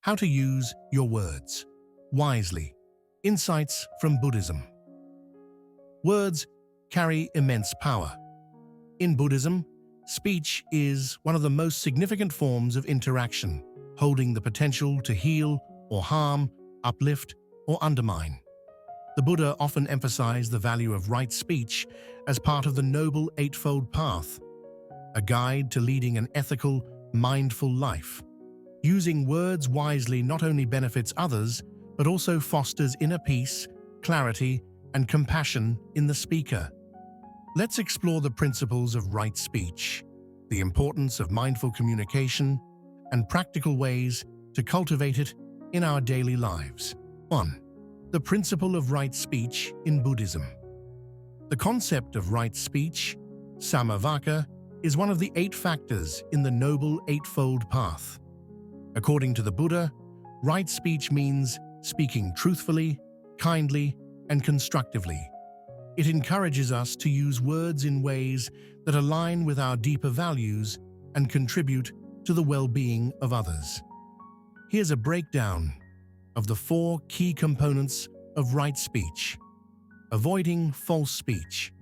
How to use your words wisely. Insights from Buddhism. Words carry immense power. In Buddhism, speech is one of the most significant forms of interaction, holding the potential to heal or harm, uplift or undermine. The Buddha often emphasized the value of right speech as part of the Noble Eightfold Path, a guide to leading an ethical, mindful life. Using words wisely not only benefits others, but also fosters inner peace, clarity, and compassion in the speaker. Let's explore the principles of right speech, the importance of mindful communication, and practical ways to cultivate it in our daily lives. 1. The principle of right speech in Buddhism. The concept of right speech, samavaka, is one of the 8 factors in the Noble Eightfold Path. According to the Buddha, right speech means speaking truthfully, kindly, and constructively. It encourages us to use words in ways that align with our deeper values and contribute to the well-being of others. Here's a breakdown of the 4 key components of right speech. Avoiding false speech.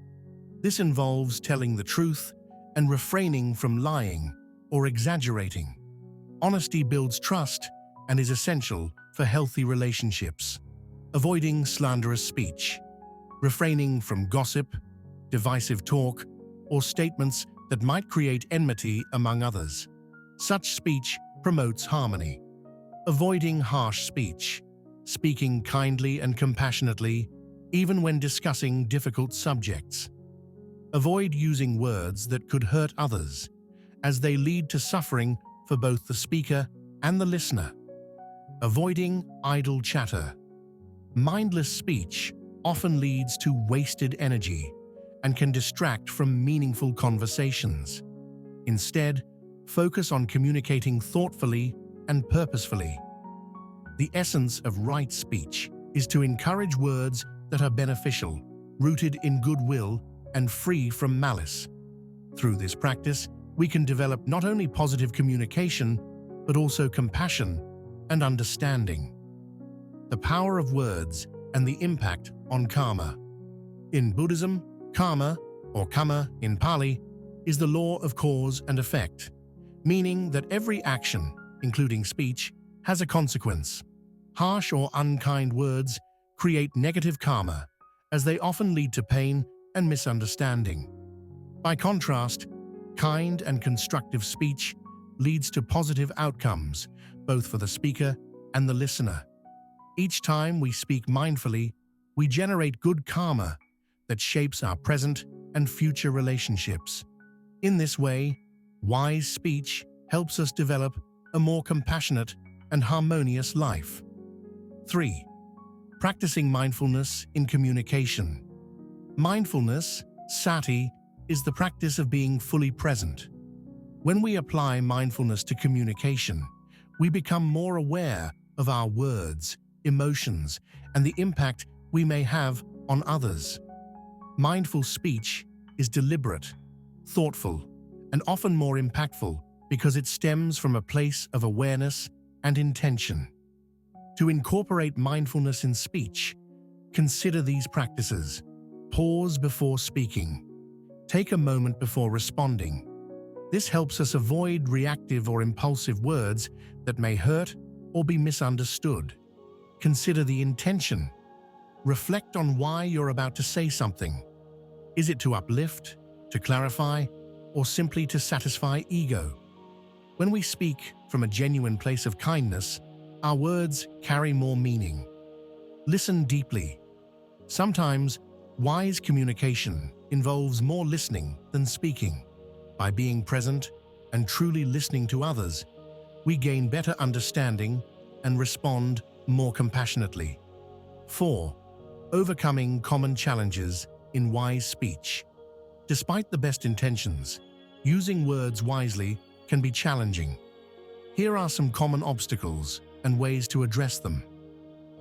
This involves telling the truth and refraining from lying or exaggerating. Honesty builds trust and is essential for healthy relationships. Avoiding slanderous speech. Refraining from gossip, divisive talk, or statements that might create enmity among others. Such speech promotes harmony. Avoiding harsh speech. Speaking kindly and compassionately, even when discussing difficult subjects. Avoid using words that could hurt others, as they lead to suffering for both the speaker and the listener. Avoiding idle chatter. Mindless speech often leads to wasted energy and can distract from meaningful conversations. Instead, focus on communicating thoughtfully and purposefully. The essence of right speech is to encourage words that are beneficial, rooted in goodwill, and free from malice. Through this practice, we can develop not only positive communication, but also compassion and understanding. The power of words and the impact on karma. In Buddhism, karma, or kamma in Pali, is the law of cause and effect, meaning that every action, including speech, has a consequence. Harsh or unkind words create negative karma, as they often lead to pain and misunderstanding. By contrast, kind and constructive speech leads to positive outcomes, both for the speaker and the listener. Each time we speak mindfully, we generate good karma that shapes our present and future relationships. In this way, wise speech helps us develop a more compassionate and harmonious life. 3. Practicing mindfulness in communication. Mindfulness, sati, is the practice of being fully present. When we apply mindfulness to communication, we become more aware of our words, emotions, and the impact we may have on others. Mindful speech is deliberate, thoughtful, and often more impactful because it stems from a place of awareness and intention. To incorporate mindfulness in speech, consider these practices. Pause before speaking. Take a moment before responding. This helps us avoid reactive or impulsive words that may hurt or be misunderstood. Consider the intention. Reflect on why you're about to say something. Is it to uplift, to clarify, or simply to satisfy ego? When we speak from a genuine place of kindness, our words carry more meaning. Listen deeply. Sometimes, wise communication involves more listening than speaking. By being present and truly listening to others, we gain better understanding and respond more compassionately. 4. Overcoming common challenges in wise speech. Despite the best intentions, using words wisely can be challenging. Here are some common obstacles and ways to address them.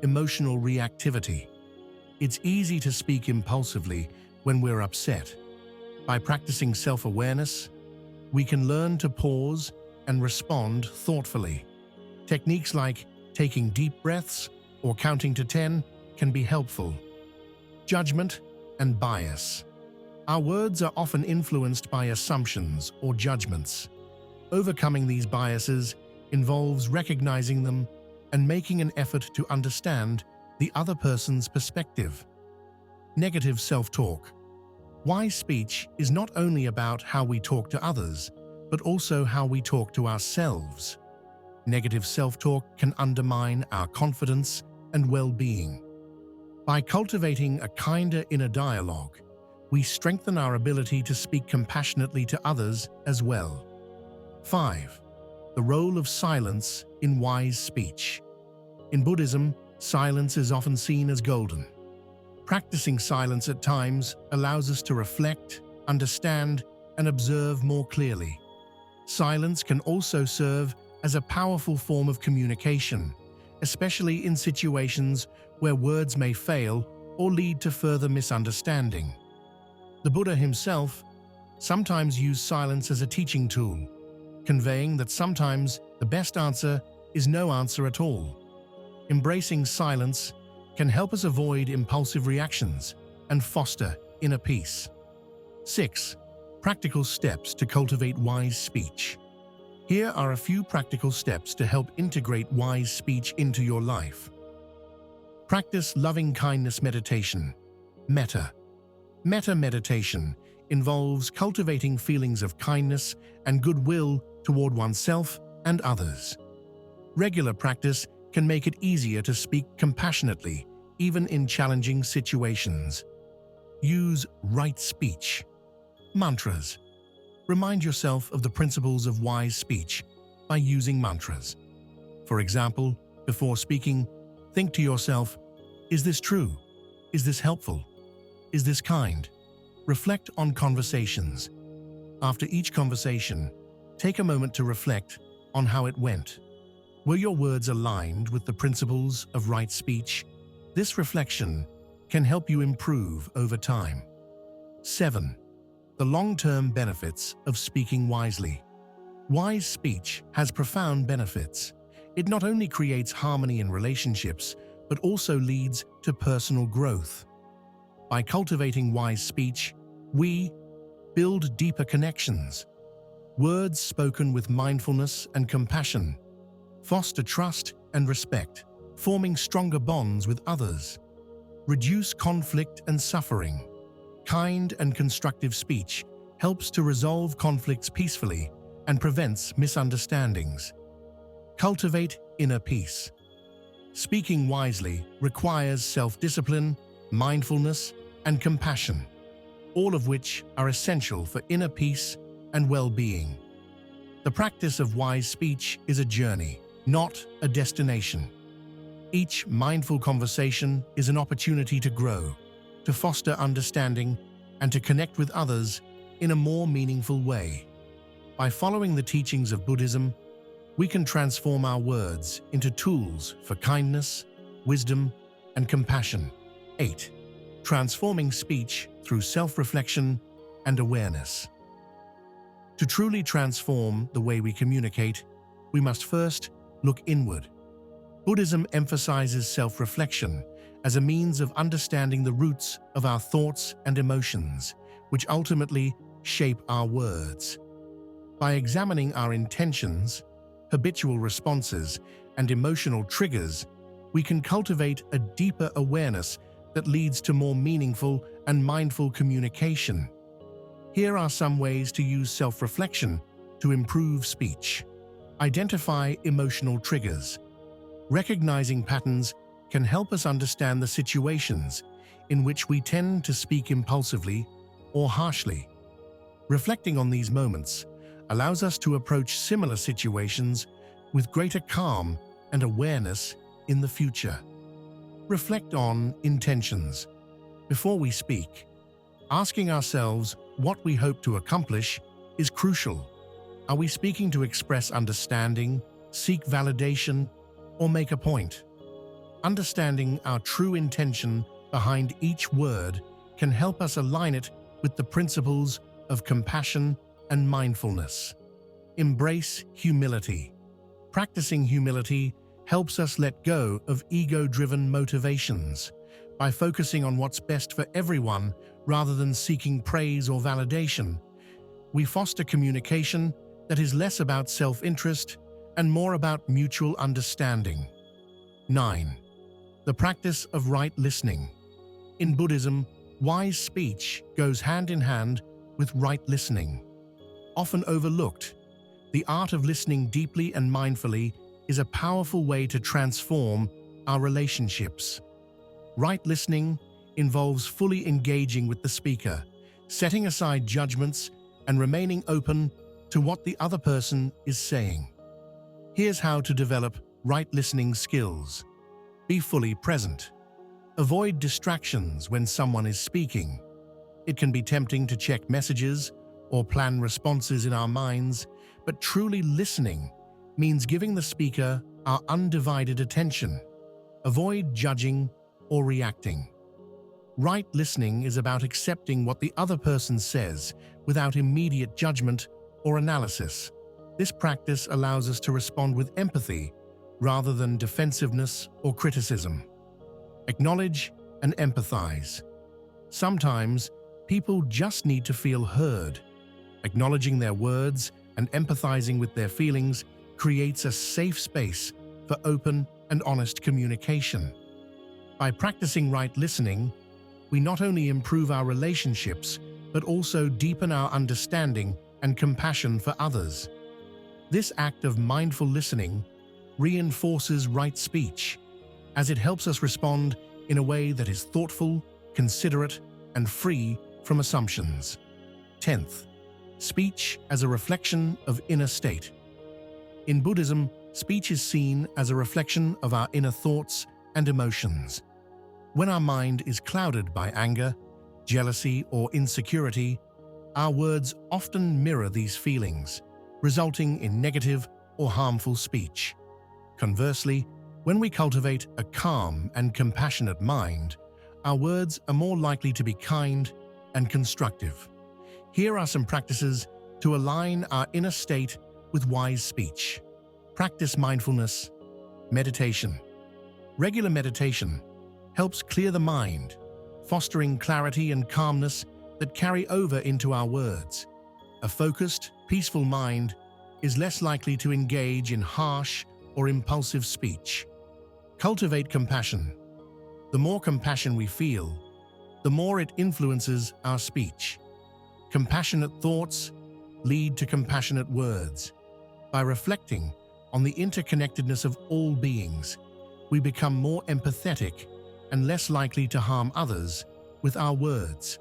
Emotional reactivity. It's easy to speak impulsively when we're upset. By practicing self-awareness, we can learn to pause and respond thoughtfully. Techniques like Taking deep breaths or counting to 10 can be helpful. Judgment and bias. Our words are often influenced by assumptions or judgments. Overcoming these biases involves recognizing them and making an effort to understand the other person's perspective. Negative self-talk. Wise speech is not only about how we talk to others, but also how we talk to ourselves. Negative self-talk can undermine our confidence and well-being. By cultivating a kinder inner dialogue, we strengthen our ability to speak compassionately to others as well. 5. The role of silence in wise speech. In Buddhism, silence is often seen as golden. Practicing silence at times allows us to reflect, understand, and observe more clearly. Silence can also serve as a powerful form of communication, especially in situations where words may fail or lead to further misunderstanding. The Buddha himself sometimes used silence as a teaching tool, conveying that sometimes the best answer is no answer at all. Embracing silence can help us avoid impulsive reactions and foster inner peace. 6. Practical steps to cultivate wise speech. Here are a few practical steps to help integrate wise speech into your life. Practice loving-kindness meditation. Metta. Metta meditation involves cultivating feelings of kindness and goodwill toward oneself and others. Regular practice can make it easier to speak compassionately, even in challenging situations. Use right speech. Mantras. Remind yourself of the principles of wise speech by using mantras. For example, before speaking, think to yourself, is this true? Is this helpful? Is this kind? Reflect on conversations. After each conversation, take a moment to reflect on how it went. Were your words aligned with the principles of right speech? This reflection can help you improve over time. 7. The long-term benefits of speaking wisely. Wise speech has profound benefits. It not only creates harmony in relationships, but also leads to personal growth. By cultivating wise speech, we build deeper connections. Words spoken with mindfulness and compassion foster trust and respect, forming stronger bonds with others. Reduce conflict and suffering. Kind and constructive speech helps to resolve conflicts peacefully and prevents misunderstandings. Cultivate inner peace. Speaking wisely requires self-discipline, mindfulness, and compassion, all of which are essential for inner peace and well-being. The practice of wise speech is a journey, not a destination. Each mindful conversation is an opportunity to grow, to foster understanding, and to connect with others in a more meaningful way. By following the teachings of Buddhism, we can transform our words into tools for kindness, wisdom, and compassion. 8. Transforming speech through self-reflection and awareness. To truly transform the way we communicate, we must first look inward. Buddhism emphasizes self-reflection as a means of understanding the roots of our thoughts and emotions, which ultimately shape our words. By examining our intentions, habitual responses, and emotional triggers, we can cultivate a deeper awareness that leads to more meaningful and mindful communication. Here are some ways to use self-reflection to improve speech. Identify emotional triggers. Recognizing patterns can help us understand the situations in which we tend to speak impulsively or harshly. Reflecting on these moments allows us to approach similar situations with greater calm and awareness in the future. Reflect on intentions. Before we speak, asking ourselves what we hope to accomplish is crucial. Are we speaking to express understanding, seek validation, or make a point? Understanding our true intention behind each word can help us align it with the principles of compassion and mindfulness. Embrace humility. Practicing humility helps us let go of ego-driven motivations. By focusing on what's best for everyone rather than seeking praise or validation, we foster communication that is less about self-interest and more about mutual understanding. 9. The practice of right listening. In Buddhism, wise speech goes hand in hand with right listening. Often overlooked, the art of listening deeply and mindfully is a powerful way to transform our relationships. Right listening involves fully engaging with the speaker, setting aside judgments, and remaining open to what the other person is saying. Here's how to develop right listening skills. Be fully present. Avoid distractions when someone is speaking. It can be tempting to check messages or plan responses in our minds, but truly listening means giving the speaker our undivided attention. Avoid judging or reacting. Right listening is about accepting what the other person says without immediate judgment or analysis. This practice allows us to respond with empathy rather than defensiveness or criticism. Acknowledge and empathize. Sometimes people just need to feel heard. Acknowledging their words and empathizing with their feelings creates a safe space for open and honest communication. By practicing right listening, we not only improve our relationships, but also deepen our understanding and compassion for others. This act of mindful listening reinforces right speech, as it helps us respond in a way that is thoughtful, considerate, and free from assumptions. 10th, speech as a reflection of inner state. In Buddhism, speech is seen as a reflection of our inner thoughts and emotions. When our mind is clouded by anger, jealousy, or insecurity, our words often mirror these feelings, resulting in negative or harmful speech. Conversely, when we cultivate a calm and compassionate mind, our words are more likely to be kind and constructive. Here are some practices to align our inner state with wise speech. Practice mindfulness, meditation. Regular meditation helps clear the mind, fostering clarity and calmness that carry over into our words. A focused, peaceful mind is less likely to engage in harsh or impulsive speech. Cultivate compassion. The more compassion we feel, the more it influences our speech. Compassionate thoughts lead to compassionate words. By reflecting on the interconnectedness of all beings, we become more empathetic and less likely to harm others with our words.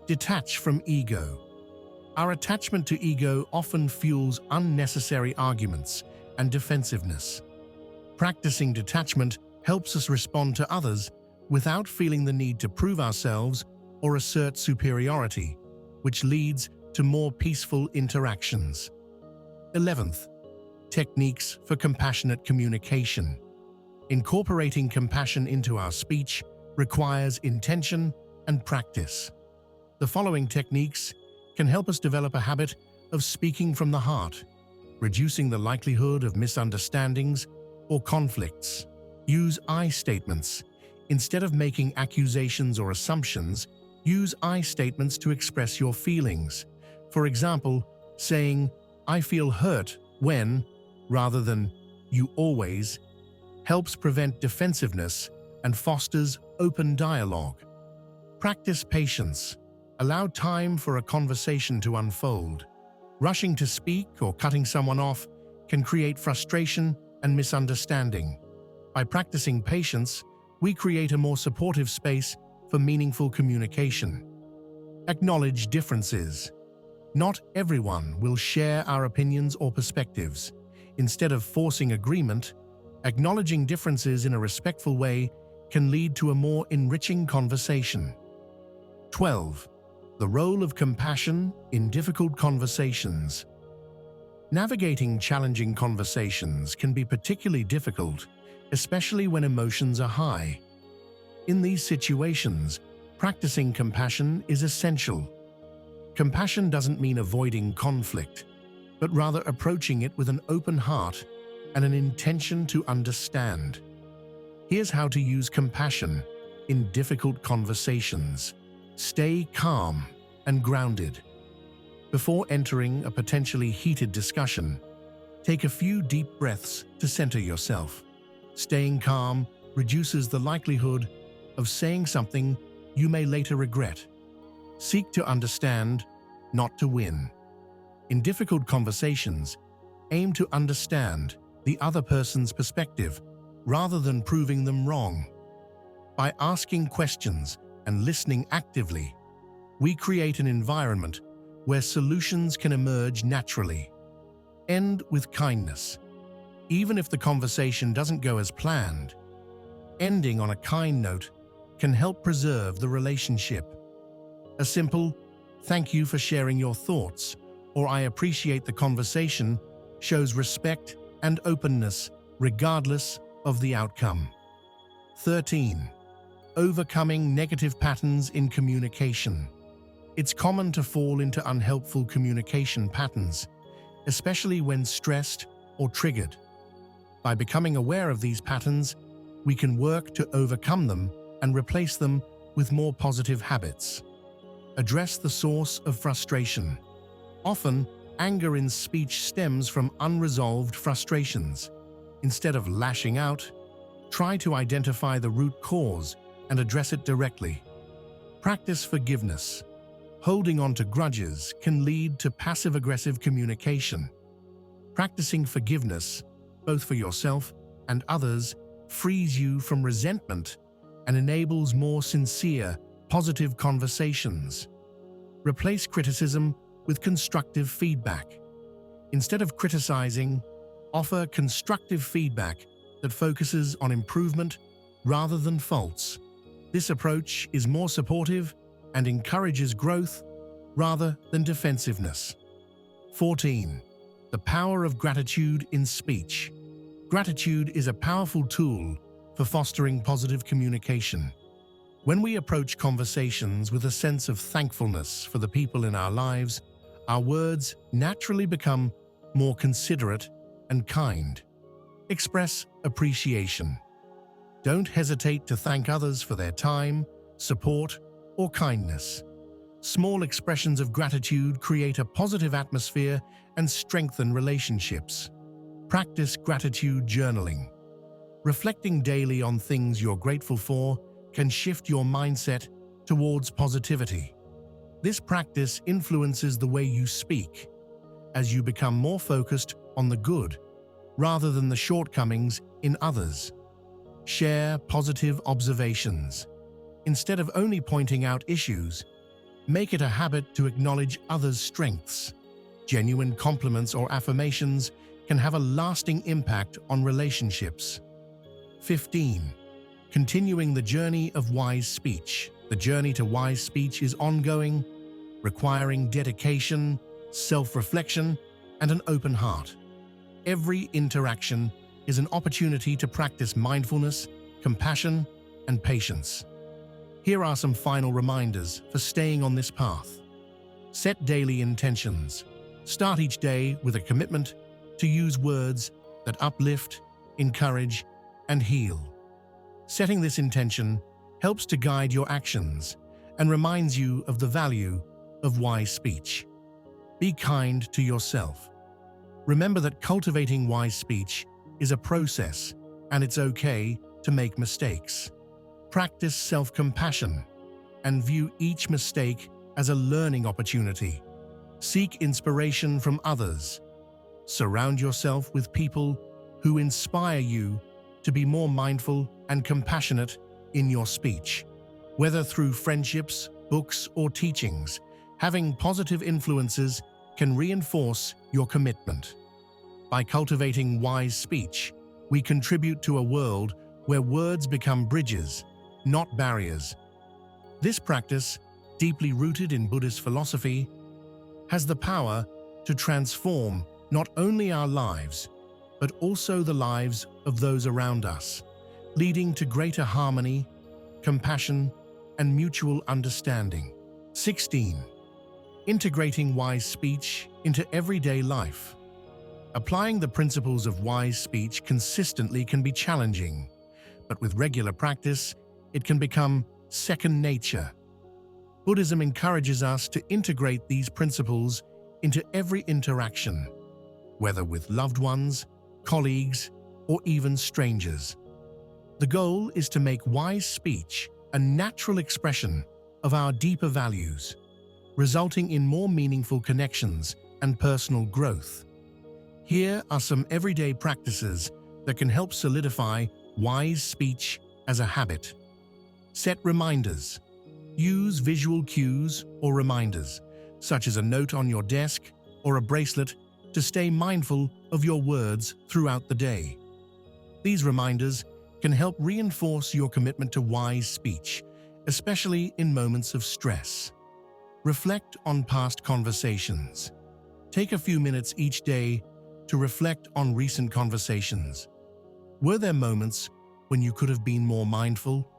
Detach from ego. Our attachment to ego often fuels unnecessary arguments and defensiveness. Practicing detachment helps us respond to others without feeling the need to prove ourselves or assert superiority, which leads to more peaceful interactions. 11th, techniques for compassionate communication. Incorporating compassion into our speech requires intention and practice. The following techniques can help us develop a habit of speaking from the heart, reducing the likelihood of misunderstandings or conflicts. Use I statements. Instead of making accusations or assumptions, use I statements to express your feelings. For example, saying, "I feel hurt when," rather than "you always," helps prevent defensiveness and fosters open dialogue. Practice patience. Allow time for a conversation to unfold. Rushing to speak or cutting someone off can create frustration and misunderstanding. By practicing patience, we create a more supportive space for meaningful communication. Acknowledge differences. Not everyone will share our opinions or perspectives. Instead of forcing agreement, acknowledging differences in a respectful way can lead to a more enriching conversation. 12. The role of compassion in difficult conversations. Navigating challenging conversations can be particularly difficult, especially when emotions are high. In these situations, practicing compassion is essential. Compassion doesn't mean avoiding conflict, but rather approaching it with an open heart and an intention to understand. Here's how to use compassion in difficult conversations. Stay calm and grounded. Before entering a potentially heated discussion, take a few deep breaths to center yourself. Staying calm reduces the likelihood of saying something you may later regret. Seek to understand, not to win. In difficult conversations, aim to understand the other person's perspective rather than proving them wrong. By asking questions and listening actively, we create an environment where solutions can emerge naturally. End with kindness. Even if the conversation doesn't go as planned, ending on a kind note can help preserve the relationship. A simple, "Thank you for sharing your thoughts," or "I appreciate the conversation," shows respect and openness regardless of the outcome. 13. Overcoming negative patterns in communication. It's common to fall into unhelpful communication patterns, especially when stressed or triggered. By becoming aware of these patterns, we can work to overcome them and replace them with more positive habits. Address the source of frustration. Often, anger in speech stems from unresolved frustrations. Instead of lashing out, try to identify the root cause and address it directly. Practice forgiveness. Holding on to grudges can lead to passive-aggressive communication. Practicing forgiveness, both for yourself and others, frees you from resentment and enables more sincere, positive conversations. Replace criticism with constructive feedback. Instead of criticizing, offer constructive feedback that focuses on improvement rather than faults. This approach is more supportive and encourages growth rather than defensiveness. 14. The power of gratitude in speech. Gratitude is a powerful tool for fostering positive communication. When we approach conversations with a sense of thankfulness for the people in our lives, our words naturally become more considerate and kind. Express appreciation. Don't hesitate to thank others for their time, support, or kindness. Small expressions of gratitude create a positive atmosphere and strengthen relationships. Practice gratitude journaling. Reflecting daily on things you're grateful for can shift your mindset towards positivity. This practice influences the way you speak, as you become more focused on the good rather than the shortcomings in others. Share positive observations. Instead of only pointing out issues, make it a habit to acknowledge others' strengths. Genuine compliments or affirmations can have a lasting impact on relationships. 15. Continuing the journey of wise speech. The journey to wise speech is ongoing, requiring dedication, self-reflection, and an open heart. Every interaction is an opportunity to practice mindfulness, compassion, and patience. Here are some final reminders for staying on this path. Set daily intentions. Start each day with a commitment to use words that uplift, encourage, and heal. Setting this intention helps to guide your actions and reminds you of the value of wise speech. Be kind to yourself. Remember that cultivating wise speech is a process, and it's okay to make mistakes. Practice self-compassion and view each mistake as a learning opportunity. Seek inspiration from others. Surround yourself with people who inspire you to be more mindful and compassionate in your speech. Whether through friendships, books, or teachings, having positive influences can reinforce your commitment. By cultivating wise speech, we contribute to a world where words become bridges, not barriers. This practice, deeply rooted in Buddhist philosophy, has the power to transform not only our lives, but also the lives of those around us, leading to greater harmony, compassion, and mutual understanding. 16. Integrating wise speech into everyday life. Applying the principles of wise speech consistently can be challenging, but with regular practice, it can become second nature. Buddhism encourages us to integrate these principles into every interaction, whether with loved ones, colleagues, or even strangers. The goal is to make wise speech a natural expression of our deeper values, resulting in more meaningful connections and personal growth. Here are some everyday practices that can help solidify wise speech as a habit. Set reminders. Use visual cues or reminders, such as a note on your desk or a bracelet, to stay mindful of your words throughout the day. These reminders can help reinforce your commitment to wise speech, especially in moments of stress. Reflect on past conversations. Take a few minutes each day to reflect on recent conversations. Were there moments when you could have been more mindful?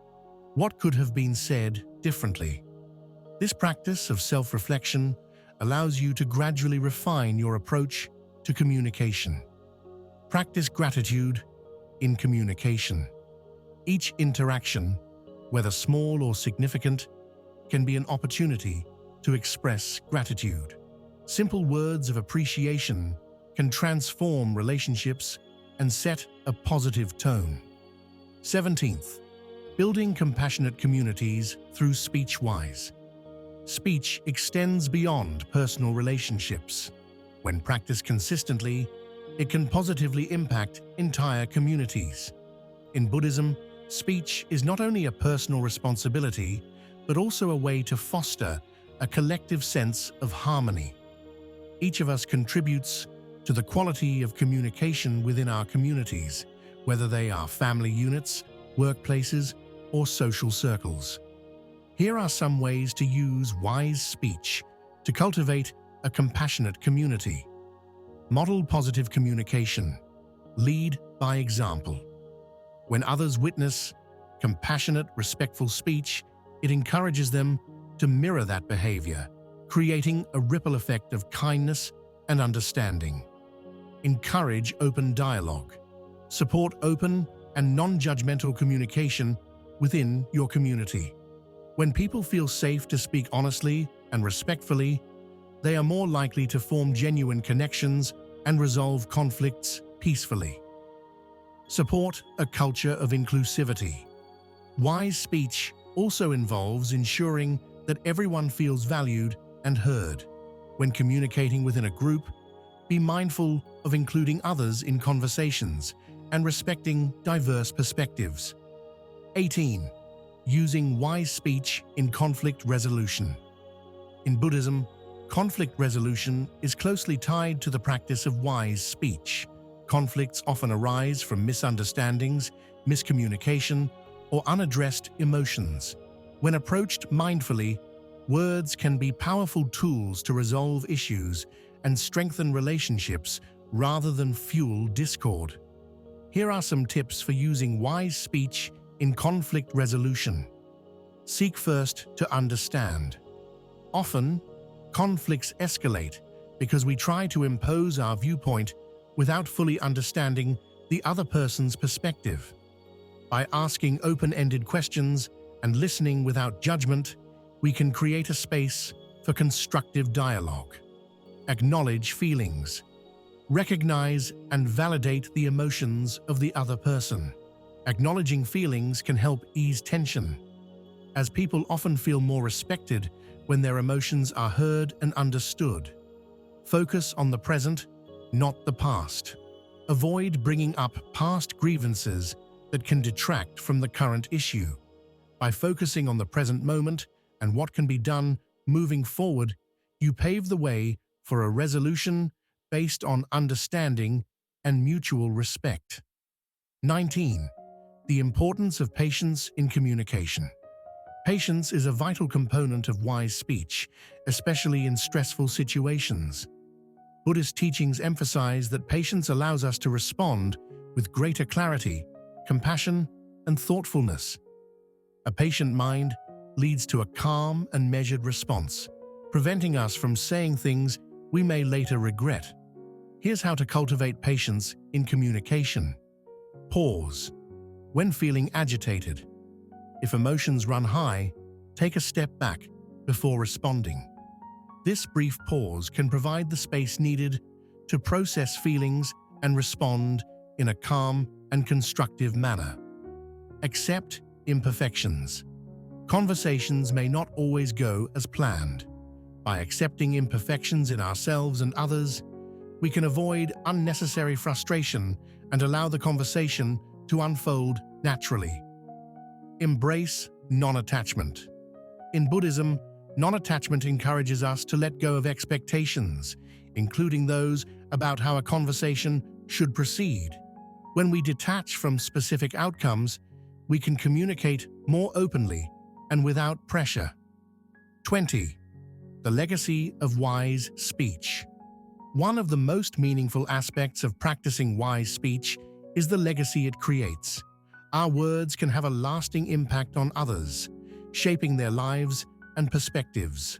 What could have been said differently? This practice of self-reflection allows you to gradually refine your approach to communication. Practice gratitude in communication. Each interaction, whether small or significant, can be an opportunity to express gratitude. Simple words of appreciation can transform relationships and set a positive tone. 17th, building compassionate communities through speech wise. Speech extends beyond personal relationships. When practiced consistently, it can positively impact entire communities. In Buddhism, speech is not only a personal responsibility, but also a way to foster a collective sense of harmony. Each of us contributes to the quality of communication within our communities, whether they are family units, workplaces, or social circles. Here are some ways to use wise speech to cultivate a compassionate community. Model positive communication. Lead by example. When others witness compassionate, respectful speech, it encourages them to mirror that behavior, creating a ripple effect of kindness and understanding. Encourage open dialogue. Support open and non-judgmental communication within your community. When people feel safe to speak honestly and respectfully, they are more likely to form genuine connections and resolve conflicts peacefully. Support a culture of inclusivity. Wise speech also involves ensuring that everyone feels valued and heard. When communicating within a group, be mindful of including others in conversations and respecting diverse perspectives. 18. Using wise speech in conflict resolution. In Buddhism, conflict resolution is closely tied to the practice of wise speech. Conflicts often arise from misunderstandings, miscommunication, or unaddressed emotions. When approached mindfully, words can be powerful tools to resolve issues and strengthen relationships rather than fuel discord. Here are some tips for using wise speech in conflict resolution. Seek first to understand. Often, conflicts escalate because we try to impose our viewpoint without fully understanding the other person's perspective. By asking open-ended questions and listening without judgment, we can create a space for constructive dialogue. Acknowledge feelings. Recognize and validate the emotions of the other person. Acknowledging feelings can help ease tension, as people often feel more respected when their emotions are heard and understood. Focus on the present, not the past. Avoid bringing up past grievances that can detract from the current issue. By focusing on the present moment and what can be done moving forward, you pave the way for a resolution based on understanding and mutual respect. 19. The importance of patience in communication. Patience is a vital component of wise speech, especially in stressful situations. Buddhist teachings emphasize that patience allows us to respond with greater clarity, compassion, and thoughtfulness. A patient mind leads to a calm and measured response, preventing us from saying things we may later regret. Here's how to cultivate patience in communication. Pause. When feeling agitated. If emotions run high, take a step back before responding. This brief pause can provide the space needed to process feelings and respond in a calm and constructive manner. Accept imperfections. Conversations may not always go as planned. By accepting imperfections in ourselves and others, we can avoid unnecessary frustration and allow the conversation to unfold naturally. Embrace non-attachment. In Buddhism, non-attachment encourages us to let go of expectations, including those about how a conversation should proceed. When we detach from specific outcomes, we can communicate more openly and without pressure. 20. The legacy of wise speech. One of the most meaningful aspects of practicing wise speech is the legacy it creates. Our words can have a lasting impact on others, shaping their lives and perspectives.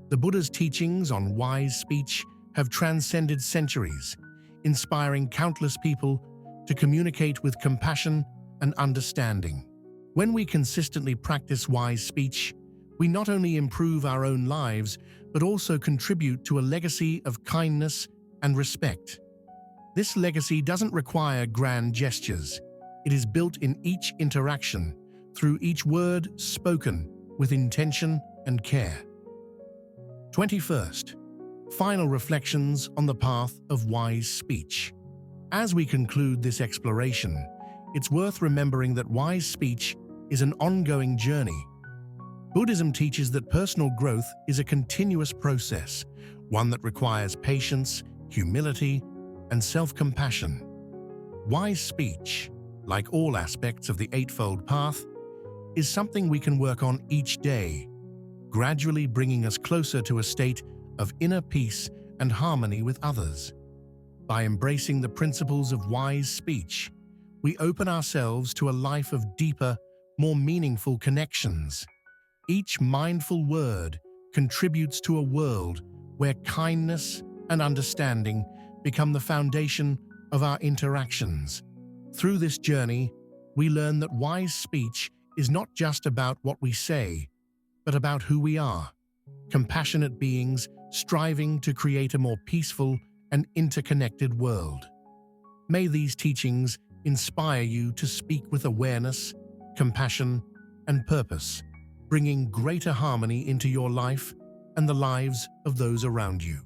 The Buddha's teachings on wise speech have transcended centuries, inspiring countless people to communicate with compassion and understanding. When we consistently practice wise speech, we not only improve our own lives, but also contribute to a legacy of kindness and respect. This legacy doesn't require grand gestures. It is built in each interaction, through each word spoken with intention and care. 21st. Final reflections on the path of wise speech. As we conclude this exploration, it's worth remembering that wise speech is an ongoing journey. Buddhism teaches that personal growth is a continuous process, one that requires patience, humility, and self-compassion. Wise speech, like all aspects of the Eightfold Path, is something we can work on each day, gradually bringing us closer to a state of inner peace and harmony with others. By embracing the principles of wise speech, we open ourselves to a life of deeper, more meaningful connections. Each mindful word contributes to a world where kindness and understanding become the foundation of our interactions. Through this journey, we learn that wise speech is not just about what we say, but about who we are, compassionate beings striving to create a more peaceful and interconnected world. May these teachings inspire you to speak with awareness, compassion, and purpose, bringing greater harmony into your life and the lives of those around you.